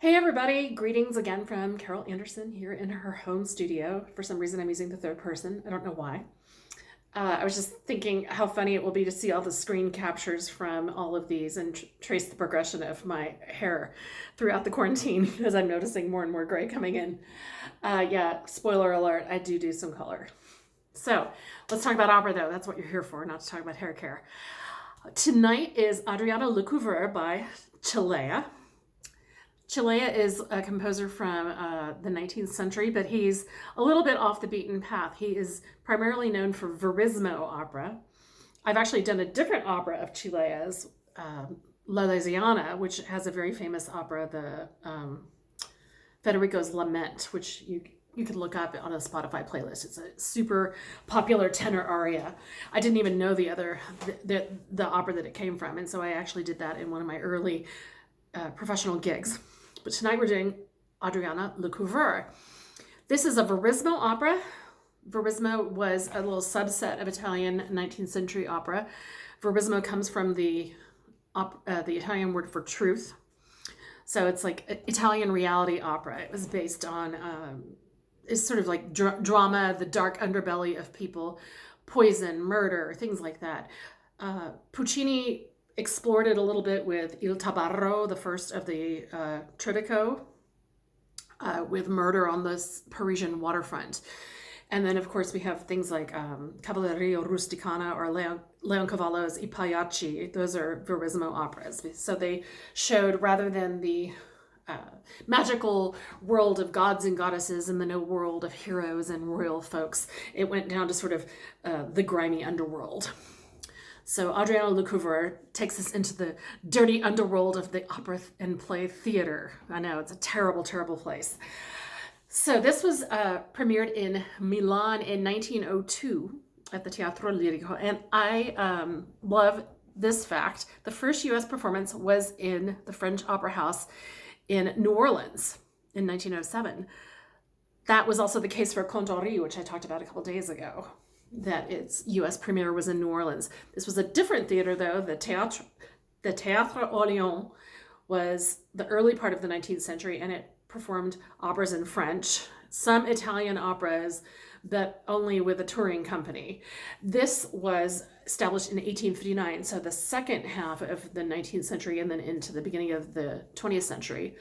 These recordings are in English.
Hey everybody, greetings again from Carol Anderson here in her home studio. For some reason I'm using the third person. I don't know why. I was just thinking how funny it will be to see all the screen captures from all of these and trace the progression of my hair throughout the quarantine because I'm noticing more and more gray coming in. Yeah, spoiler alert, I do some color. So let's talk about opera though. That's what you're here for, not to talk about hair care. Tonight is Adriana Lecouvreur by Cilea. Cilea is a composer from the 19th century, but he's a little bit off the beaten path. He is primarily known for verismo opera. I've actually done a different opera of Cilea's, La Lesiana, which has a very famous opera, the Federico's Lament, which you can look up on a Spotify playlist. It's a super popular tenor aria. I didn't even know the opera that it came from, and so I actually did that in one of my early professional gigs. But tonight we're doing Adriana Lecouvreur. This is a verismo opera. Verismo was a little subset of Italian 19th century opera. Verismo comes from the Italian word for truth. So it's like Italian reality opera. It was based on, it's sort of like drama, the dark underbelly of people, poison, murder, things like that. Puccini explored it a little bit with Il Tabarro, the first of the Tridico, with murder on this Parisian waterfront. And then, of course, we have things like Cavalleria Rusticana or Leoncavallo's I Pagliacci. Those are verismo operas. So they showed, rather than the magical world of gods and goddesses and the no world of heroes and royal folks, it went down to sort of the grimy underworld. So Adriana Lecouvreur takes us into the dirty underworld of the opera and play theater. I know, it's a terrible, terrible place. So this was premiered in Milan in 1902 at the Teatro Lirico. And I love this fact. The first U.S. performance was in the French Opera House in New Orleans in 1907. That was also the case for Contori, which I talked about a couple days ago, that its U.S. premiere was in New Orleans. This was a different theater, though. The Théâtre Orléans was the early part of the 19th century, and it performed operas in French, some Italian operas, but only with a touring company. This was established in 1859, so the second half of the 19th century and then into the beginning of the 20th century.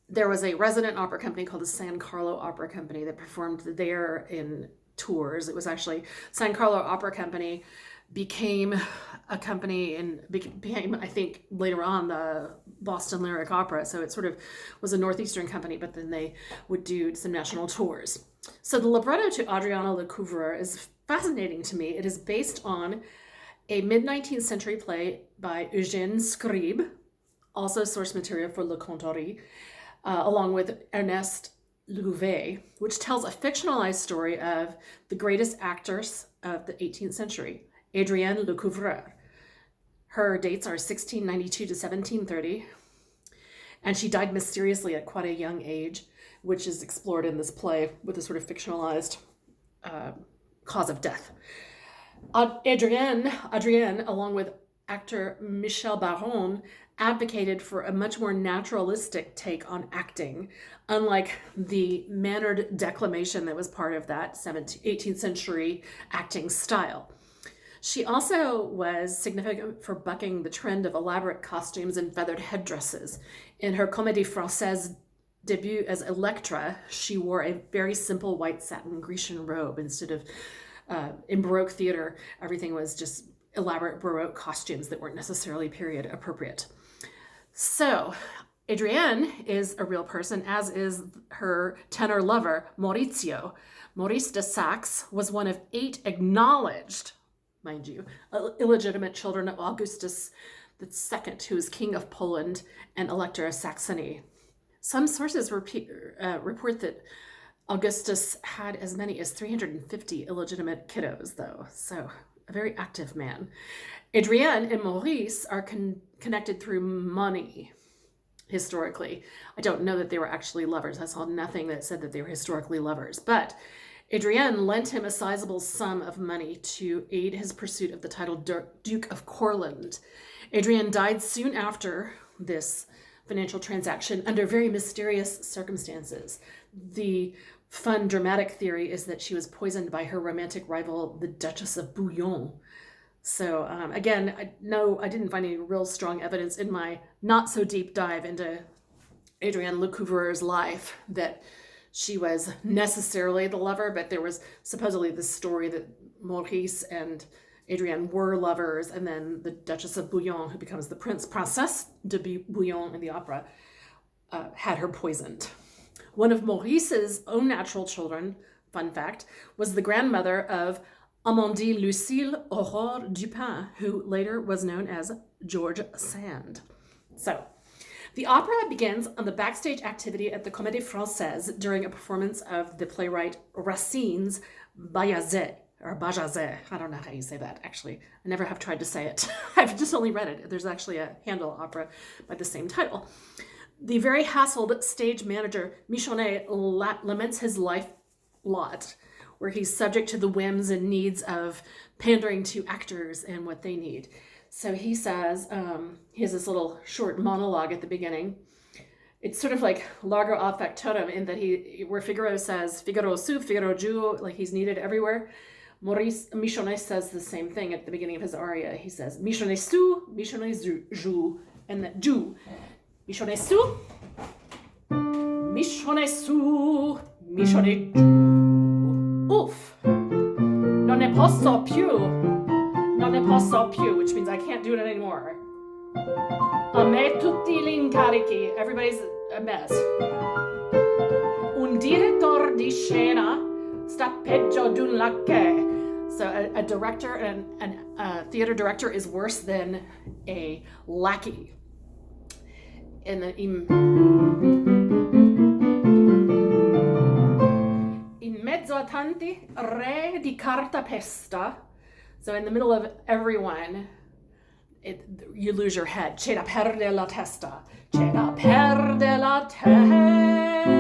There was a resident opera company called the San Carlo Opera Company that performed there in tours. It was actually San Carlo Opera Company became a company and became, I think, later on the Boston Lyric Opera. So it sort of was a Northeastern company, but then they would do some national tours. So the libretto to Adriana Lecouvreur is fascinating to me. It is based on a mid-19th century play by Eugène Scribe, also source material for Le Contori, along with Ernest Louvet, which tells a fictionalized story of the greatest actress of the 18th century, Adrienne Lecouvreur. Her dates are 1692 to 1730, and she died mysteriously at quite a young age, which is explored in this play with a sort of fictionalized cause of death. Adrienne, along with actor Michel Baron, advocated for a much more naturalistic take on acting, unlike the mannered declamation that was part of that 18th century acting style. She also was significant for bucking the trend of elaborate costumes and feathered headdresses. In her Comédie Française debut as Electra, she wore a very simple white satin Grecian robe instead of, in Baroque theater, everything was just elaborate Baroque costumes that weren't necessarily period appropriate. So Adrienne is a real person, as is her tenor lover, Maurizio. Maurice de Saxe was one of 8 acknowledged, mind you, illegitimate children of Augustus II, who was king of Poland and elector of Saxony. Some sources report that Augustus had as many as 350 illegitimate kiddos, though, so a very active man. Adrienne and Maurice are connected through money, historically. I don't know that they were actually lovers. I saw nothing that said that they were historically lovers. But Adrienne lent him a sizable sum of money to aid his pursuit of the title Duke of Courland. Adrienne died soon after this financial transaction under very mysterious circumstances. The fun dramatic theory is that she was poisoned by her romantic rival, the Duchess of Bouillon. So again, I didn't find any real strong evidence in my not so deep dive into Adriana Lecouvreur life that she was necessarily the lover, but there was supposedly this story that Maurice and Adrienne were lovers, and then the Duchess of Bouillon, who becomes the Princesse de Bouillon in the opera, had her poisoned. One of Maurice's own natural children, fun fact, was the grandmother of Amandine Lucille Aurore Dupin, who later was known as George Sand. So, the opera begins on the backstage activity at the Comédie Française during a performance of the playwright Racine's Bajazet, or Bajazet. I don't know how you say that, actually. I never have tried to say it. I've just only read it. There's actually a Handel opera by the same title. The very hassled stage manager, Michonnet, laments his life lot, where he's subject to the whims and needs of pandering to actors and what they need. So he says, he has this little short monologue at the beginning. It's sort of like Largo affectotum in that where Figaro says, Figaro su, Figaro giù, like he's needed everywhere. Maurice Michonnet says the same thing at the beginning of his aria. He says, Michonnet su, Michonnet giù, and that giù. Michonnet su, Michonnet su, Michonnet giù. Oof. Non ne posso più. Non ne posso più, which means I can't do it anymore. A me tutti gli incarichi. Everybody's a mess. Un direttore di scena sta peggio d'un lacquè. So a director and a theater director is worse than a lackey. In mezzo a tanti, re di carta pesta. So in the middle of everyone, you lose your head. C'è da perdere la testa. C'è da perdere la testa.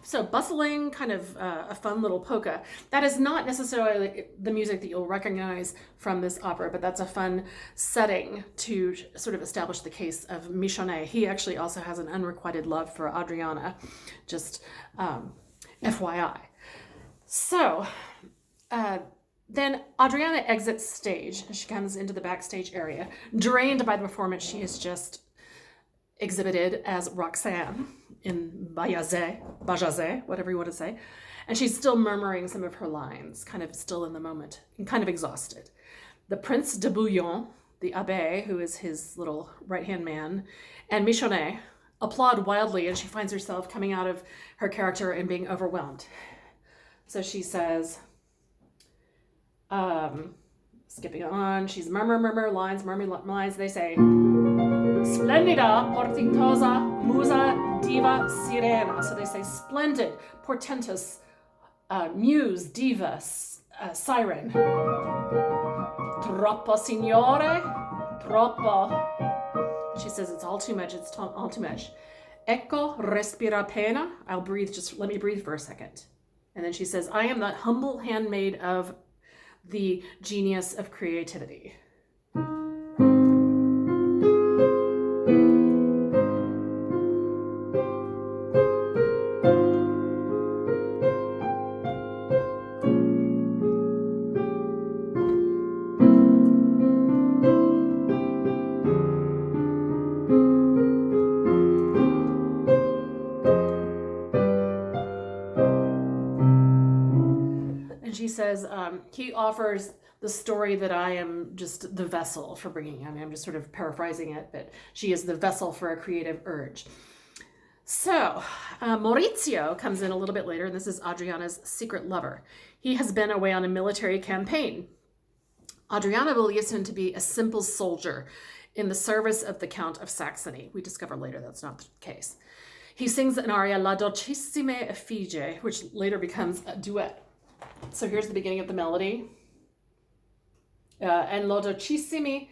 So bustling, kind of a fun little polka. That is not necessarily the music that you'll recognize from this opera, but that's a fun setting to sort of establish the case of Michonnet. He actually also has an unrequited love for Adriana, just FYI. So then Adriana exits stage. She comes into the backstage area. Drained by the performance she has just exhibited as Roxanne in Bajazet, whatever you want to say. And she's still murmuring some of her lines, kind of still in the moment, and kind of exhausted. The Prince de Bouillon, the abbé, who is his little right-hand man, and Michonnet applaud wildly, and she finds herself coming out of her character and being overwhelmed. So she says, skipping on, she's murmur lines. They say, Splendida, portentosa, musa, diva, sirena. So they say splendid, portentous, muse, diva, siren. Troppo, signore, troppo. She says it's all too much, all too much. Ecco, respira pena. Let me breathe for a second. And then she says, I am the humble handmaid of the genius of creativity. She says, he offers the story that I am just the vessel for bringing. I'm just sort of paraphrasing it, but she is the vessel for a creative urge. So Maurizio comes in a little bit later, and this is Adriana's secret lover. He has been away on a military campaign. Adriana believes him to be a simple soldier in the service of the Count of Saxony. We discover later that's not the case. He sings an aria, La Dolcissime Effigie, which later becomes a duet. So here's the beginning of the melody. And lo dolcissimi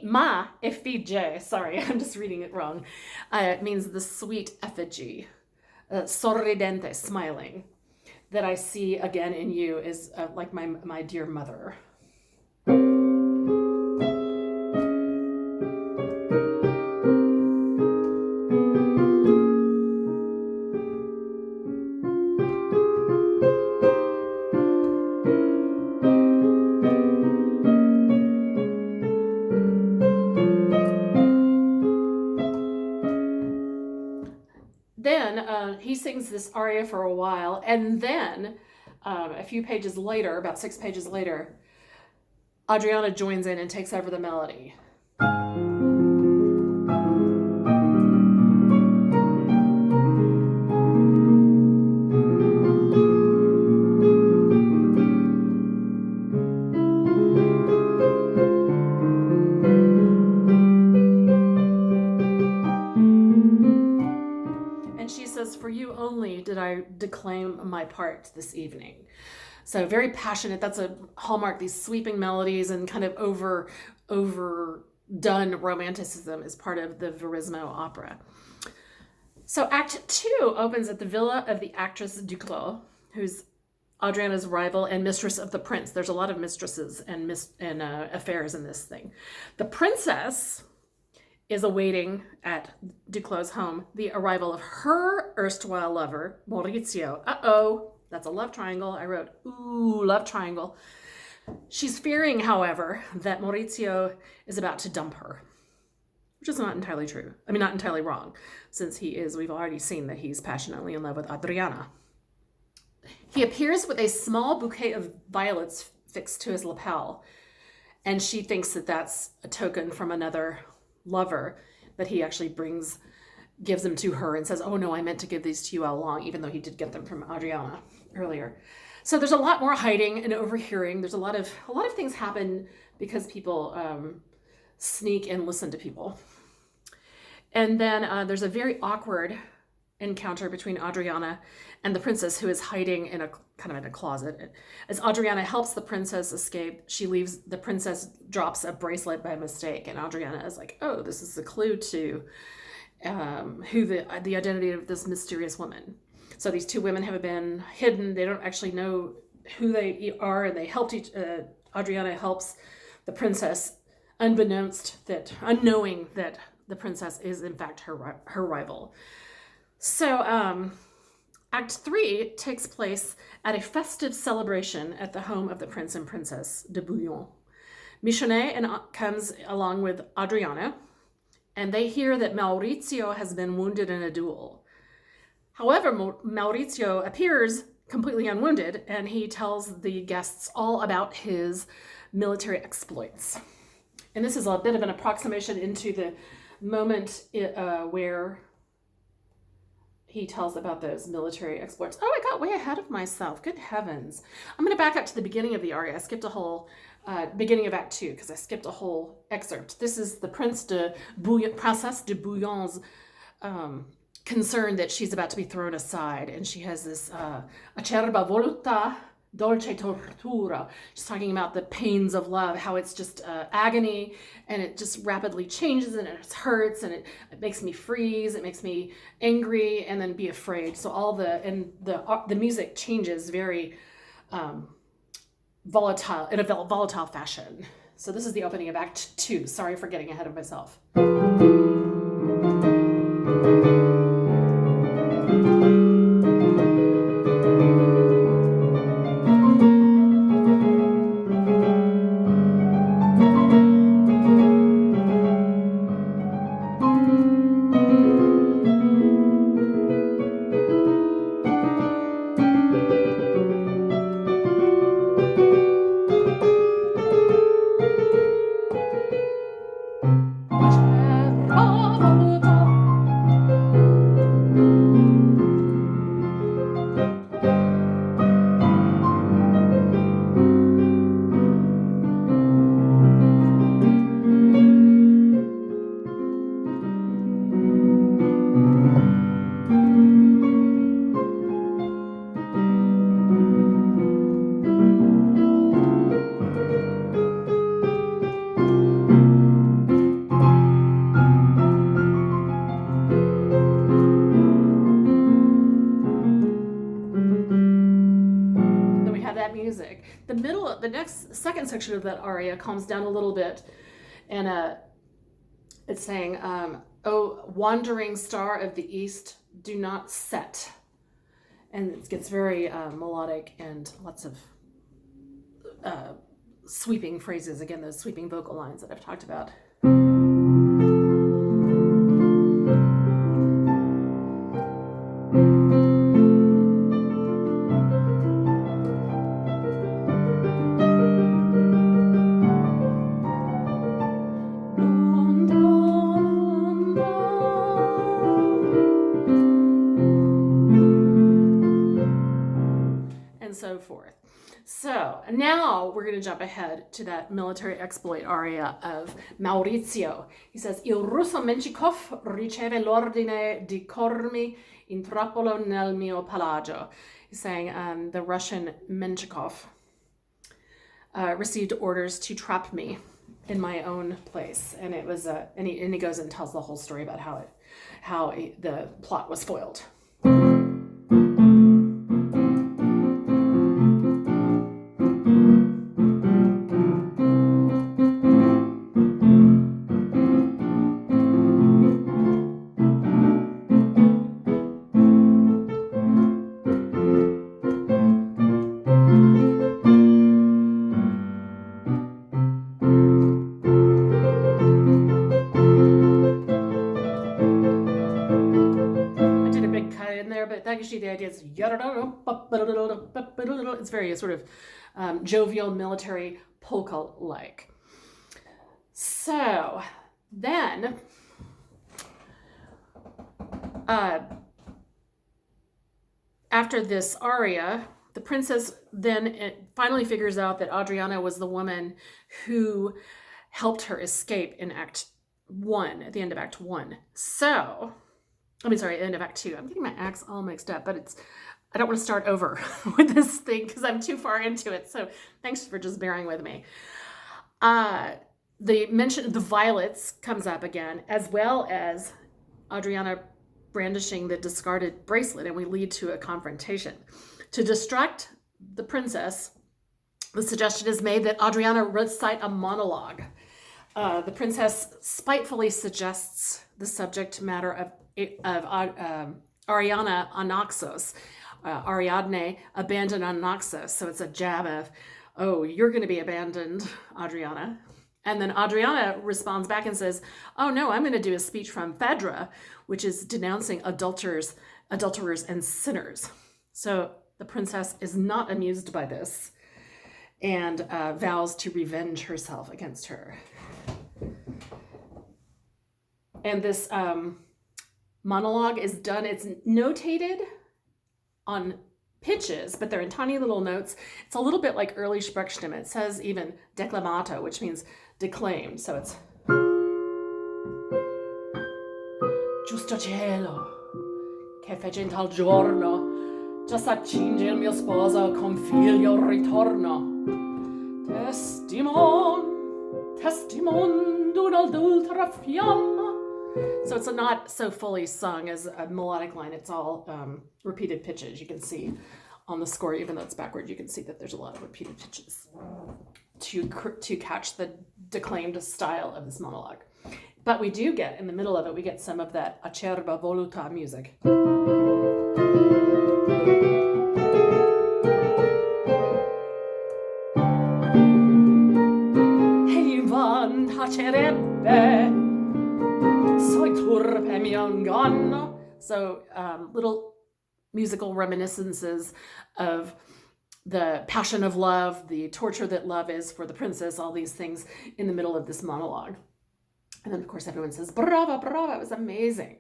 ma effigie. Sorry, I'm just reading it wrong. It means the sweet effigy sorridente, smiling, that I see again in you is like my dear mother. Then he sings this aria for a while, and then a few pages later, about 6 pages later, Adriana joins in and takes over the melody. And she says, "For you only did I declaim my part this evening." So very passionate. That's a hallmark. These sweeping melodies and kind of overdone romanticism is part of the Verismo opera. So Act 2 opens at the villa of the actress Duclos, who's Adriana's rival and mistress of the prince. There's a lot of mistresses and affairs in this thing. The princess is awaiting at Duclos' home the arrival of her erstwhile lover, Maurizio. Uh-oh, that's a love triangle. I wrote, ooh, love triangle. She's fearing, however, that Maurizio is about to dump her, which is not entirely true. I mean, not entirely wrong, since we've already seen that he's passionately in love with Adriana. He appears with a small bouquet of violets fixed to his lapel, and she thinks that that's a token from another lover that he actually gives them to her and says, "Oh no, I meant to give these to you all along," even though he did get them from Adriana earlier. So there's a lot more hiding and overhearing. There's a lot of things happen because people sneak and listen to people. And then there's a very awkward encounter between Adriana and the princess, who is hiding in a closet. As Adriana helps the princess escape, the princess drops a bracelet by mistake, and Adriana is like, "Oh, this is a clue to who the identity of this mysterious woman." So these two women have been hidden. They don't actually know who they are, and they Adriana helps the princess unknowing that the princess is in fact her rival. So Act 3 takes place at a festive celebration at the home of the prince and princess de Bouillon. Michonnet comes along with Adriana, and they hear that Maurizio has been wounded in a duel. However, Maurizio appears completely unwounded, and he tells the guests all about his military exploits. And this is a bit of an approximation into the moment where he tells about those military exploits. Oh, I got way ahead of myself. Good heavens. I'm going to back up to the beginning of the aria. I skipped a whole beginning of Act 2 because I skipped a whole excerpt. This is the Princesse de Bouillon's concern that she's about to be thrown aside, and she has this acerba voluta dolce tortura. She's talking about the pains of love, how it's just agony, and it just rapidly changes, and it hurts, and it makes me freeze, it makes me angry, and then be afraid. So the music changes very volatile, in a volatile fashion. So this is the opening of Act 2. Sorry for getting ahead of myself. the next second section of that aria calms down a little bit, and it's saying, "Oh, wandering star of the east, do not set." And it gets very melodic and lots of sweeping phrases. Again, those sweeping vocal lines that I've talked about. And so forth. So now we're going to jump ahead to that military exploit aria of Maurizio. He says, Il russo Menchikov riceve l'ordine di cormi in trappolo nel mio palagio. He's saying the Russian Menchikov received orders to trap me in my own place. And it was and he goes and tells the whole story about how the plot was foiled. The idea is it's very sort of jovial military polka-like. So then after this aria, the princess then finally figures out that Adriana was the woman who helped her escape in Act 1, at the end of Act 1. End of Act 2. I'm getting my acts all mixed up, but I don't want to start over with this thing because I'm too far into it. So thanks for just bearing with me. The mention of the violets comes up again, as well as Adriana brandishing the discarded bracelet, and we lead to a confrontation. To distract the princess, the suggestion is made that Adriana recite a monologue. The princess spitefully suggests the subject matter of Ariana Anaxos, Ariadne abandoned Anaxos. So it's a jab of, oh, you're going to be abandoned, Adriana. And then Adriana responds back and says, oh no, I'm going to do a speech from Phaedra, which is denouncing adulterers and sinners. So the princess is not amused by this and vows to revenge herself against her. And this monologue is done, it's notated on pitches, but they're in tiny little notes. It's a little bit like early Sprechstimme. It says even declamato, which means declaimed. So it's Giusto cielo, che fece in tal giorno, già s'accinge il mio sposo con figlio ritorno. Testimon d'un'adultera fiamma. So it's not so fully sung as a melodic line. It's all repeated pitches. You can see on the score, even though it's backward, you can see that there's a lot of repeated pitches to catch the declaimed style of this monologue. But we do get, in the middle of it, we get some of that acerba voluta music. E van tacerebbe. So little musical reminiscences of the passion of love, the torture that love is for the princess, all these things in the middle of this monologue. And then, of course, everyone says, brava, brava, it was amazing.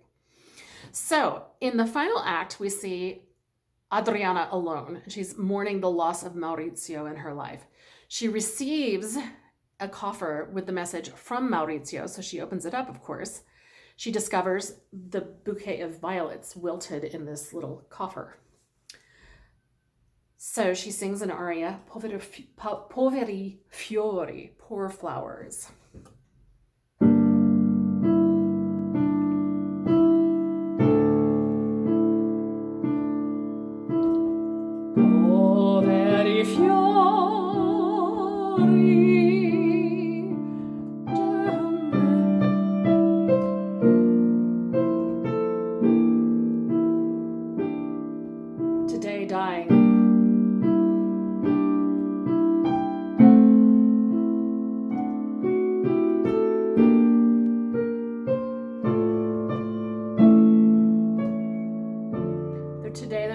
So in the final act, we see Adriana alone. She's mourning the loss of Maurizio in her life. She receives a coffer with the message from Maurizio, so she opens it up, of course. She discovers the bouquet of violets wilted in this little coffer. So she sings an aria, Poveri fiori, poor flowers. Poveri fiori,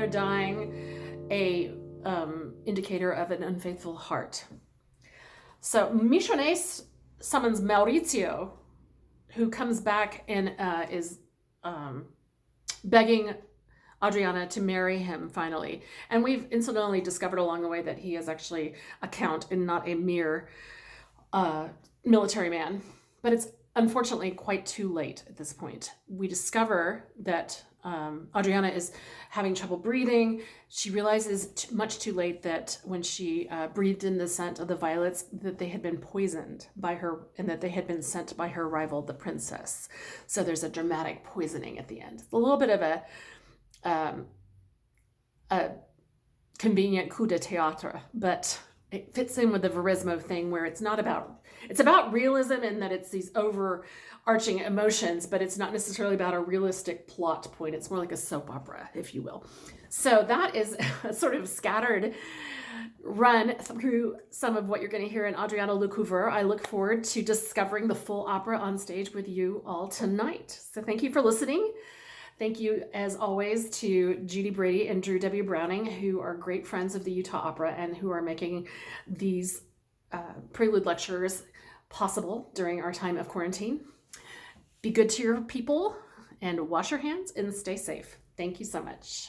dying, a indicator of an unfaithful heart. So Michonnes summons Maurizio, who comes back and is begging Adriana to marry him finally. And we've incidentally discovered along the way that he is actually a count and not a mere military man. But it's unfortunately quite too late at this point. We discover that Adriana is having trouble breathing. She realizes much too late that when she breathed in the scent of the violets, that they had been poisoned by her and that they had been sent by her rival, the princess. So there's a dramatic poisoning at the end. It's a little bit of a convenient coup de théâtre, but it fits in with the Verismo thing where it's about realism and that it's these overarching emotions, but it's not necessarily about a realistic plot point. It's more like a soap opera, if you will. So that is a sort of scattered run through some of what you're going to hear in Adriana Lecouvreur. I look forward to discovering the full opera on stage with you all tonight. So thank you for listening. Thank you, as always, to Judy Brady and Drew W. Browning, who are great friends of the Utah Opera and who are making these prelude lectures possible during our time of quarantine. Be good to your people and wash your hands and stay safe. Thank you so much.